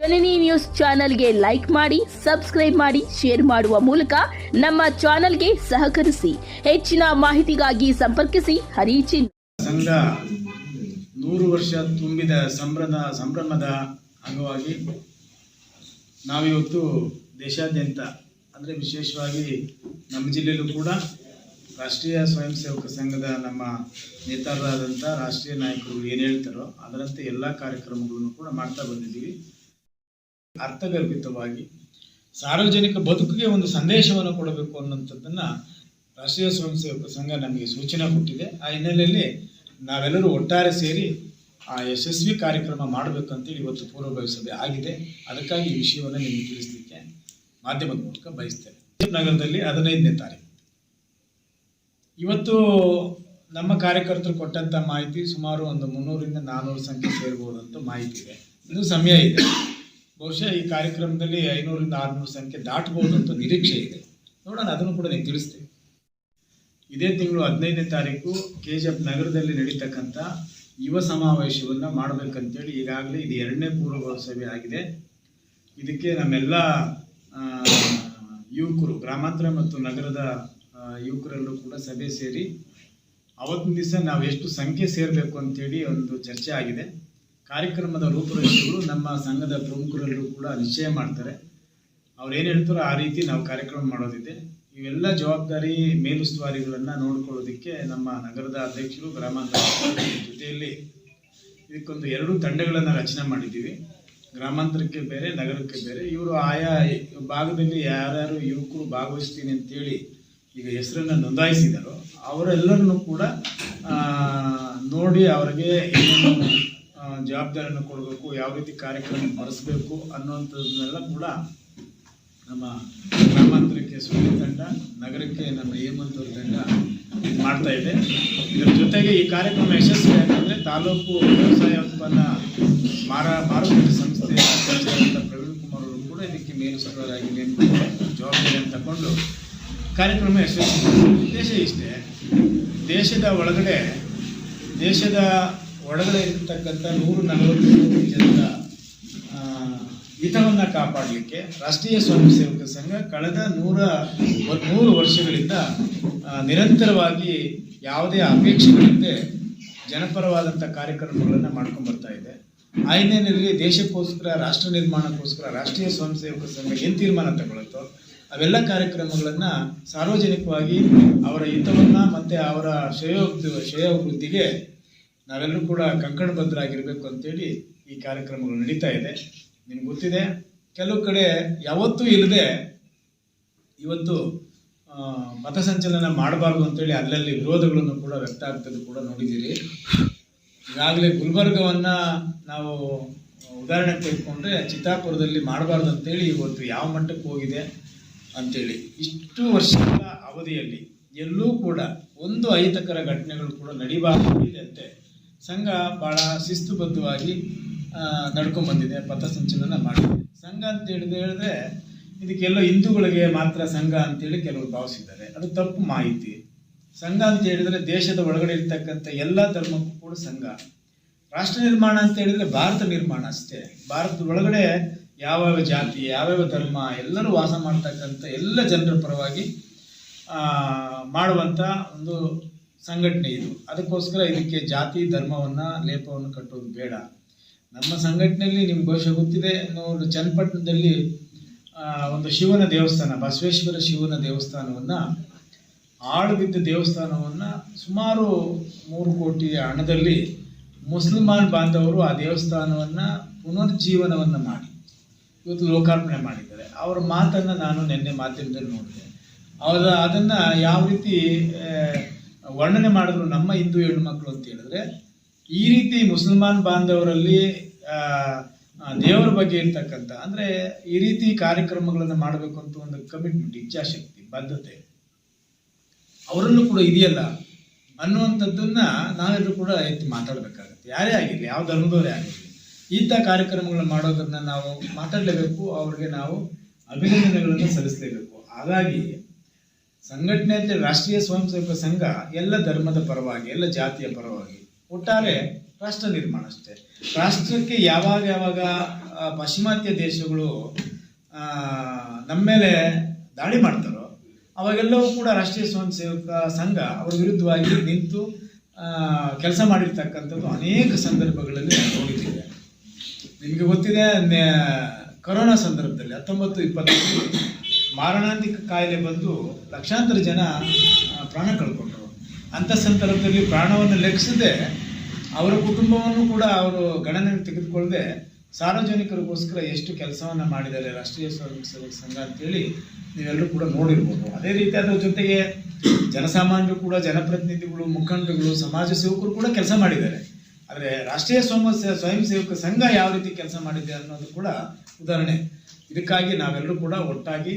ಜನನಿ news ಚಾನೆಲ್ಗೆ like ಮಾಡಿ, subscribe ಮಾಡಿ, ಶೇರ್ ಮಾಡುವ ಮೂಲಕ ನಮ್ಮ ಚಾನೆಲ್ಗೆ ಸಹಕರಿಸಿ. ಹೆಚ್ಚಿನ ಮಾಹಿತಿಗಾಗಿ ಸಂಪರ್ಕಿಸಿ ಹರಿಚಿನ್. ಸಂಘ 100 ವರ್ಷ ತುಂಬಿದ ಸಂಭ್ರಮದ ಅಂಗವಾಗಿ ನಾವಿವತ್ತು ದೇಶಾದ್ಯಂತ ಅಂದರೆ ವಿಶೇಷವಾಗಿ ನಮ್ಮ ಜಿಲ್ಲೆಯಲ್ಲೂ ಕೂಡ ರಾಷ್ಟ್ರೀಯ ಸ್ವಯಂ ಸೇವಕ ಸಂಘದ ನಮ್ಮ ನೇತಾರರಾದಂಥ ರಾಷ್ಟ್ರೀಯ ನಾಯಕರು ಏನು ಹೇಳ್ತಾರೋ ಅದರಂತೆ ಎಲ್ಲ ಕಾರ್ಯಕ್ರಮಗಳನ್ನು ಕೂಡ ಮಾಡ್ತಾ ಬಂದಿದ್ದೀವಿ. ಅರ್ಥಗರ್ಭಿತವಾಗಿ ಸಾರ್ವಜನಿಕ ಬದುಕಿಗೆ ಒಂದು ಸಂದೇಶವನ್ನು ಕೊಡಬೇಕು ಅನ್ನೋಂಥದ್ದನ್ನು ರಾಷ್ಟ್ರೀಯ ಸ್ವಯಂ ಸೇವಕ ಸಂಘ ನಮಗೆ ಸೂಚನೆ ಕೊಟ್ಟಿದೆ. ಆ ಹಿನ್ನೆಲೆಯಲ್ಲಿ ನಾವೆಲ್ಲರೂ ಒಟ್ಟಾರೆ ಸೇರಿ ಆ ಯಶಸ್ವಿ ಕಾರ್ಯಕ್ರಮ ಮಾಡಬೇಕಂತೇಳಿ ಇವತ್ತು ಪೂರ್ವಭಾವಿ ಸಭೆ ಆಗಿದೆ. ಅದಕ್ಕಾಗಿ ಈ ವಿಷಯವನ್ನು ನಿಮಗೆ ತಿಳಿಸಲಿಕ್ಕೆ ಮಾಧ್ಯಮದ ಮೂಲಕ ಬಯಸ್ತೇನೆ. ನಗರದಲ್ಲಿ 15ನೇ ತಾರೀಕು ಇವತ್ತು ನಮ್ಮ ಕಾರ್ಯಕರ್ತರು ಕೊಟ್ಟಂಥ ಮಾಹಿತಿ ಸುಮಾರು ಒಂದು 300ರಿಂದ 400 ಸಂಖ್ಯೆ ಸೇರ್ಬೋದಂತ ಮಾಹಿತಿ ಇದೆ. ಇನ್ನೂ ಸಮಯ ಇದೆ. ಬಹುಶಃ ಈ ಕಾರ್ಯಕ್ರಮದಲ್ಲಿ 500ರಿಂದ 600 ಸಂಖ್ಯೆ ದಾಟಬಹುದಂತ ನಿರೀಕ್ಷೆ ಇದೆ. ನೋಡೋಣ, ಅದನ್ನು ಕೂಡ ನೀವು ತಿಳಿಸ್ತೀವಿ. ಇದೇ ತಿಂಗಳು 15ನೇ ತಾರೀಕು KGF ನಗರದಲ್ಲಿ ನಡೀತಕ್ಕಂಥ ಯುವ ಸಮಾವೇಶವನ್ನು ಮಾಡಬೇಕಂತೇಳಿ ಈಗಾಗಲೇ ಇದು 2ನೇ ಪೂರ್ವಭಾವಿ ಸಭೆ ಆಗಿದೆ. ಇದಕ್ಕೆ ನಮ್ಮೆಲ್ಲ ಯುವಕರು, ಗ್ರಾಮಾಂತರ ಮತ್ತು ನಗರದ ಯುವಕರೆಲ್ಲರೂ ಕೂಡ ಸಭೆ ಸೇರಿ ಅವತ್ತಿನ ದಿವಸ ನಾವು ಎಷ್ಟು ಸಂಖ್ಯೆ ಸೇರಬೇಕು ಅಂತೇಳಿ ಒಂದು ಚರ್ಚೆ ಆಗಿದೆ. ಕಾರ್ಯಕ್ರಮದ ರೂಪುರೇಷೆಗಳು ನಮ್ಮ ಸಂಘದ ಪ್ರಮುಖರೆಲ್ಲರೂ ಕೂಡ ನಿಶ್ಚಯ ಮಾಡ್ತಾರೆ. ಅವ್ರು ಏನು ಹೇಳ್ತಾರೋ ಆ ರೀತಿ ನಾವು ಕಾರ್ಯಕ್ರಮ ಮಾಡೋದಿದೆ. ಇವೆಲ್ಲ ಜವಾಬ್ದಾರಿ ಮೇಲುಸ್ತುವಾರಿಗಳನ್ನು ನೋಡ್ಕೊಳ್ಳೋದಕ್ಕೆ ನಮ್ಮ ನಗರದ ಅಧ್ಯಕ್ಷರು, ಗ್ರಾಮಾಂತರ ಜೊತೆಯಲ್ಲಿ ಇದಕ್ಕೊಂದು 2 ತಂಡಗಳನ್ನು ರಚನೆ ಮಾಡಿದ್ದೀವಿ. ಗ್ರಾಮಾಂತರಕ್ಕೆ ಬೇರೆ, ನಗರಕ್ಕೆ ಬೇರೆ. ಇವರು ಆಯಾ ಭಾಗದಲ್ಲಿ ಯಾರ್ಯಾರು ಯುವಕರು ಭಾಗವಹಿಸ್ತೀನಿ ಅಂತೇಳಿ ಈಗ ಹೆಸರನ್ನು ನೋಂದಾಯಿಸಿದಾರೋ ಅವರೆಲ್ಲರನ್ನು ಕೂಡ ನೋಡಿ ಅವರಿಗೆ ಏನೇನು ಜವಾಬ್ದಾರಿಯನ್ನು ಕೊಡಬೇಕು, ಯಾವ ರೀತಿ ಕಾರ್ಯಕ್ರಮ ನಡೆಸಬೇಕು ಅನ್ನುವಂಥದ್ದನ್ನೆಲ್ಲ ಕೂಡ ನಮ್ಮ ಗ್ರಾಮಾಂತರಕ್ಕೆ ಸುಳ್ಳಿ ತಂಡ, ನಗರಕ್ಕೆ ನಮ್ಮ ಹೇಮಂತವ್ರ ತಂಡ ಮಾಡ್ತಾ ಇದೆ. ಇದರ ಜೊತೆಗೆ ಈ ಕಾರ್ಯಕ್ರಮ ಯಶಸ್ವಿ ಯಾಕಂದರೆ ತಾಲೂಕು ವ್ಯವಸಾಯ ಉತ್ಪನ್ನ ಮಾರುಕಟ್ಟೆ ಸಂಸ್ಥೆಯ ಅಧ್ಯಕ್ಷರಾದಂಥ ಪ್ರವೀಣ್ ಕುಮಾರ್ ಅವರು ಕೂಡ ಇದಕ್ಕೆ ಮೇಲುಸ್ತುವಾರಾಗಿ ಜವಾಬ್ದಾರಿಯನ್ನು ತಗೊಂಡು ಕಾರ್ಯಕ್ರಮ ಯಶಸ್ವಿ. ಉದ್ದೇಶ ಇಷ್ಟೇ, ದೇಶದ ಒಳಗಡೆ ಇರತಕ್ಕಂಥ 140 ಜನರ ಹಿತವನ್ನು ಕಾಪಾಡಲಿಕ್ಕೆ ರಾಷ್ಟ್ರೀಯ ಸ್ವಯಂ ಸೇವಕ ಸಂಘ ಕಳೆದ 100 ವರ್ಷಗಳಿಂದ ನಿರಂತರವಾಗಿ ಯಾವುದೇ ಅಪೇಕ್ಷೆಗಳಿಂದ ಜನಪರವಾದಂಥ ಕಾರ್ಯಕ್ರಮಗಳನ್ನು ಮಾಡ್ಕೊಂಡು ಬರ್ತಾ ಇದೆ. ಆ ಹಿನ್ನೆಲೆಯಲ್ಲಿ ದೇಶಕ್ಕೋಸ್ಕರ, ರಾಷ್ಟ್ರ ನಿರ್ಮಾಣಕ್ಕೋಸ್ಕರ ರಾಷ್ಟ್ರೀಯ ಸ್ವಯಂ ಸೇವಕ ಸಂಘ ಏನು ತೀರ್ಮಾನ ತಗೊಳ್ಳುತ್ತೋ ಅವೆಲ್ಲ ಕಾರ್ಯಕ್ರಮಗಳನ್ನು ಸಾರ್ವಜನಿಕವಾಗಿ ಅವರ ಹಿತವನ್ನು ಮತ್ತು ಅವರ ಶ್ರೇಯೋಭಿವೃದ್ಧಿಗೆ ನಾವೆಲ್ಲರೂ ಕೂಡ ಕಂಕಣಬದ್ಧರಾಗಿರಬೇಕು ಅಂತೇಳಿ ಈ ಕಾರ್ಯಕ್ರಮಗಳು ನಡೀತಾ ಇದೆ. ನಿಮ್ಗೆ ಗೊತ್ತಿದೆ, ಕೆಲವು ಕಡೆ ಯಾವತ್ತೂ ಇಲ್ಲದೆ ಇವತ್ತು ಪಥಸಂಚಲನ ಮಾಡಬಾರ್ದು ಅಂತೇಳಿ ಅಲ್ಲಲ್ಲಿ ವಿರೋಧಗಳನ್ನು ಕೂಡ ವ್ಯಕ್ತ ಆಗ್ತದೆ ಕೂಡ ನೋಡಿದ್ದೀರಿ. ಈಗಾಗಲೇ ಗುಲ್ಬರ್ಗವನ್ನು ನಾವು ಉದಾಹರಣೆ ತೆಗೆದುಕೊಂಡ್ರೆ ಚಿತ್ತಾಪುರದಲ್ಲಿ ಮಾಡಬಾರ್ದು ಅಂತೇಳಿ ಇವತ್ತು ಯಾವ ಮಟ್ಟಕ್ಕೆ ಹೋಗಿದೆ ಅಂತೇಳಿ. ಇಷ್ಟು ವರ್ಷಗಳ ಅವಧಿಯಲ್ಲಿ ಎಲ್ಲೂ ಕೂಡ ಒಂದು ಅಹಿತಕರ ಘಟನೆಗಳು ಕೂಡ ನಡೀಬಾರದಂತೆ ಸಂಘ ಭಾಳ ಶಿಸ್ತುಬದ್ಧವಾಗಿ ನಡ್ಕೊಂಡ್ಬಂದಿದೆ, ಪಥಸಂಚಲನ ಮಾಡಿದೆ. ಸಂಘ ಅಂತ ಹೇಳಿದ್ರೆ ಇದಕ್ಕೆಲ್ಲೋ ಹಿಂದೂಗಳಿಗೆ ಮಾತ್ರ ಸಂಘ ಅಂತೇಳಿ ಕೆಲವರು ಭಾವಿಸಿದ್ದಾರೆ. ಅದು ತಪ್ಪು ಮಾಹಿತಿ. ಸಂಘ ಅಂತ ಹೇಳಿದರೆ ದೇಶದ ಒಳಗಡೆ ಇರ್ತಕ್ಕಂಥ ಎಲ್ಲ ಧರ್ಮಕ್ಕೂ ಕೂಡ ಸಂಘ. ರಾಷ್ಟ್ರ ನಿರ್ಮಾಣ ಅಂತ ಹೇಳಿದರೆ ಭಾರತ ನಿರ್ಮಾಣ ಅಷ್ಟೇ. ಭಾರತದ ಒಳಗಡೆ ಯಾವ್ಯಾವ ಜಾತಿ, ಯಾವ್ಯಾವ ಧರ್ಮ ಎಲ್ಲರೂ ವಾಸ ಮಾಡ್ತಕ್ಕಂಥ ಎಲ್ಲ ಜನರ ಪರವಾಗಿ ಮಾಡುವಂಥ ಒಂದು ಸಂಘಟನೆ ಇದು. ಅದಕ್ಕೋಸ್ಕರ ಇದಕ್ಕೆ ಜಾತಿ ಧರ್ಮವನ್ನು ಲೇಪವನ್ನು ಕಟ್ಟೋದು ಬೇಡ. ನಮ್ಮ ಸಂಘಟನೆಯಲ್ಲಿ ನಿಮ್ಗೆ ಬಹುಶಃ ಗೊತ್ತಿದೆ, ನೋಡಿ ಚನ್ನಪಟ್ಟಣದಲ್ಲಿ ಒಂದು ಶಿವನ ದೇವಸ್ಥಾನ, ಬಸವೇಶ್ವರ ಶಿವನ ದೇವಸ್ಥಾನವನ್ನು, ಆಳುಬಿದ್ದ ದೇವಸ್ಥಾನವನ್ನು ಸುಮಾರು 3 ಕೋಟಿ ಹಣದಲ್ಲಿ ಮುಸಲ್ಮಾನ್ ಬಾಂಧವರು ಆ ದೇವಸ್ಥಾನವನ್ನು ಪುನರ್ಜೀವನವನ್ನು ಮಾಡಿ ಇವತ್ತು ಲೋಕಾರ್ಪಣೆ ಮಾಡಿದ್ದಾರೆ. ಅವರ ಮಾತನ್ನು ನಾನು ನಿನ್ನೆ ಮಾಧ್ಯಮದಲ್ಲಿ ನೋಡಿದೆ. ಅದನ್ನು ಯಾವ ರೀತಿ ವರ್ಣನೆ ಮಾಡಿದ್ರು ನಮ್ಮ ಹಿಂದೂ ಹೆಣ್ಣುಮಕ್ಕಳು ಅಂತ ಹೇಳಿದ್ರೆ, ಈ ರೀತಿ ಮುಸಲ್ಮಾನ್ ಬಾಂಧವರಲ್ಲಿ ದೇವರ ಬಗ್ಗೆ ಇರ್ತಕ್ಕಂಥ, ಅಂದರೆ ಈ ರೀತಿ ಕಾರ್ಯಕ್ರಮಗಳನ್ನು ಮಾಡಬೇಕು ಅಂತ ಒಂದು ಕಮಿಟ್ಮೆಂಟ್, ಇಚ್ಛಾಶಕ್ತಿ, ಬದ್ಧತೆ ಅವರಲ್ಲೂ ಕೂಡ ಇದೆಯಲ್ಲ ಅನ್ನುವಂಥದ್ದನ್ನ ನಾವೆಲ್ಲರೂ ಕೂಡ ಎತ್ತಿ ಮಾತಾಡಬೇಕಾಗತ್ತೆ. ಯಾರೇ ಆಗಿರಲಿ, ಯಾವ ಧರ್ಮದವರೇ ಆಗಿರಲಿ, ಇಂಥ ಕಾರ್ಯಕ್ರಮಗಳನ್ನು ಮಾಡೋದನ್ನ ನಾವು ಮಾತಾಡಲೇಬೇಕು. ಅವ್ರಿಗೆ ನಾವು ಅಭಿನಂದನೆಗಳನ್ನು ಸಲ್ಲಿಸಲೇಬೇಕು. ಹಾಗಾಗಿ ಸಂಘಟನೆ ಅಂತ ರಾಷ್ಟ್ರೀಯ ಸ್ವಯಂ ಸೇವಕ ಸಂಘ ಎಲ್ಲ ಧರ್ಮದ ಪರವಾಗಿ, ಎಲ್ಲ ಜಾತಿಯ ಪರವಾಗಿ, ಒಟ್ಟಾರೆ ರಾಷ್ಟ್ರ ನಿರ್ಮಾಣ ಅಷ್ಟೇ. ರಾಷ್ಟ್ರಕ್ಕೆ ಯಾವಾಗ ಪಾಶ್ಚಿಮಾತ್ಯ ದೇಶಗಳು ನಮ್ಮ ಮೇಲೆ ದಾಳಿ ಮಾಡ್ತಾರೋ ಅವಾಗೆಲ್ಲವೂ ಕೂಡ ರಾಷ್ಟ್ರೀಯ ಸ್ವಯಂ ಸೇವಕ ಸಂಘ ಅವರ ವಿರುದ್ಧವಾಗಿ ನಿಂತು ಕೆಲಸ ಮಾಡಿರ್ತಕ್ಕಂಥದ್ದು ಅನೇಕ ಸಂದರ್ಭಗಳಲ್ಲಿ ನಾವು ನೋಡಿದ್ದೇವೆ. ನಿಮಗೆ ಗೊತ್ತಿದೆ, ಕೊರೋನಾ ಸಂದರ್ಭದಲ್ಲಿ 19-20 ಮಾರಣಾಂತಿಕ ಕಾಯಿಲೆ ಬಂದು ಲಕ್ಷಾಂತರ ಜನ ಪ್ರಾಣ ಕಳ್ಕೊಂಡ್ರು. ಅಂಥ ಸಂದರ್ಭದಲ್ಲಿ ಪ್ರಾಣವನ್ನು ಲೆಕ್ಕಿಸದೆ ಅವರ ಕುಟುಂಬವನ್ನು ಕೂಡ ಅವರು ಗಣನೆಗೆ ತೆಗೆದುಕೊಳ್ಳದೆ ಸಾರ್ವಜನಿಕರಿಗೋಸ್ಕರ ಎಷ್ಟು ಕೆಲಸವನ್ನು ಮಾಡಿದ್ದಾರೆ ರಾಷ್ಟ್ರೀಯ ಸ್ವಯಂ ಸೇವಕ ಸಂಘ ಅಂತೇಳಿ ನೀವೆಲ್ಲರೂ ಕೂಡ ನೋಡಿರ್ಬೋದು. ಅದೇ ರೀತಿ ಅದರ ಜೊತೆಗೆ ಜನಸಾಮಾನ್ಯರು ಕೂಡ, ಜನಪ್ರತಿನಿಧಿಗಳು, ಮುಖಂಡರುಗಳು, ಸಮಾಜ ಸೇವಕರು ಕೂಡ ಕೆಲಸ ಮಾಡಿದ್ದಾರೆ. ಆದರೆ ರಾಷ್ಟ್ರೀಯ ಸ್ವಯಂ ಸೇವಕ ಸಂಘ ಯಾವ ರೀತಿ ಕೆಲಸ ಮಾಡಿದೆ ಅನ್ನೋದು ಕೂಡ ಉದಾಹರಣೆ. ಇದಕ್ಕಾಗಿ ನಾವೆಲ್ಲರೂ ಕೂಡ ಒಟ್ಟಾಗಿ